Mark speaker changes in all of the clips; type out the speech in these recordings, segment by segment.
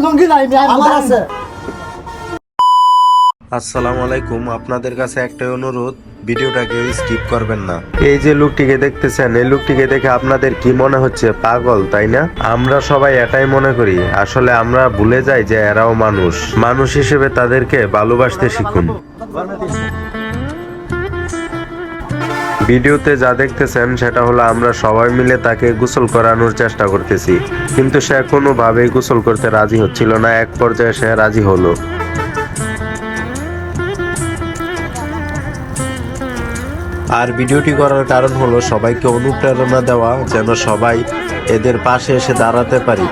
Speaker 1: লঙ্গি নাই আমার আছে।
Speaker 2: আসসালামু আলাইকুম, আপনাদের কাছে একটাই অনুরোধ, ভিডিওটাকে স্কিপ করবেন না। এই যে লোকটিকে দেখতেছেন, এই লোকটিকে দেখে আপনাদের কি মনে হচ্ছে? পাগল, তাই না? আমরা সবাই এটাই মনে করি। আসলে আমরা ভুলে যাই যে এরাও মানুষ। মানুষ হিসেবে তাদেরকে ভালোবাসতে শিখুন। ভিডিওতে যা দেখতেছেন সেটা হলো আমরা সবাই মিলে তাকে গোসল করানোর চেষ্টা করতেছি, কিন্তু সে কোনোভাবেই গোসল করতে রাজি হচ্ছিল না। এক পর্যায়ে সে রাজি হলো। আর ভিডিওটি করার কারণ হলো সবাইকে অনুপ্রেরণা দেওয়া, যেন সবাই এদের পাশে এসে দাঁড়াতে পারি।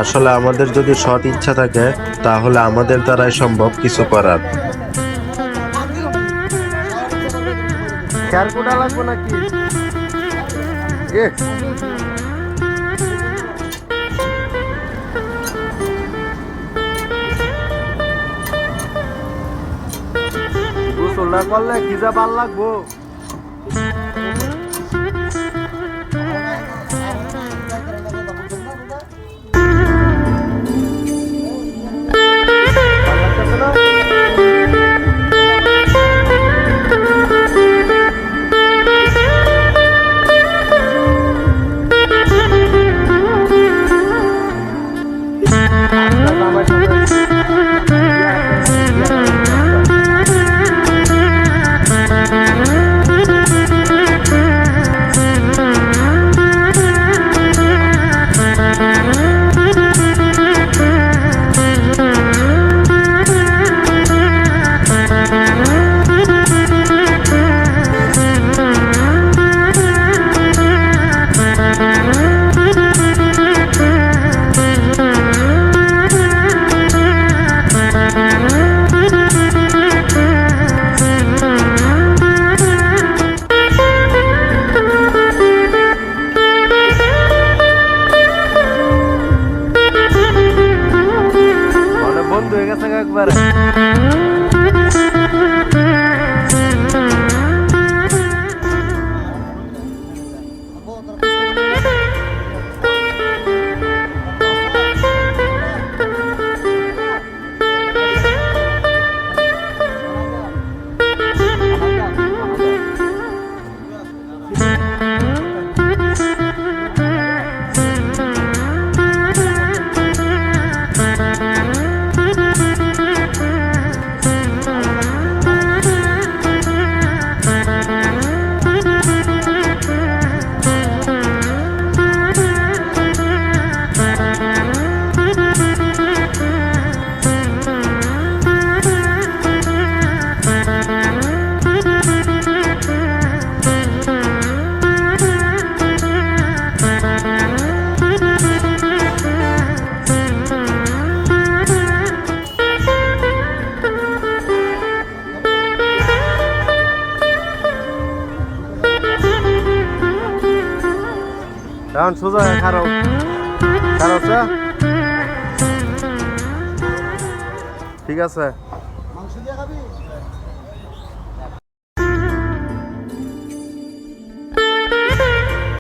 Speaker 2: আসলে আমাদের যদি সৎ ইচ্ছা থাকে তাহলে আমাদের দ্বারাই সম্ভব কিছু করার।
Speaker 3: গোসলটা করলে কি যা ভাল লাগবো। বন্ধু হয়ে গেছে একবারে। এখন সোজা খারাপ খারাপ ঠিক আছে।
Speaker 1: মাংস দিয়ে খাবি?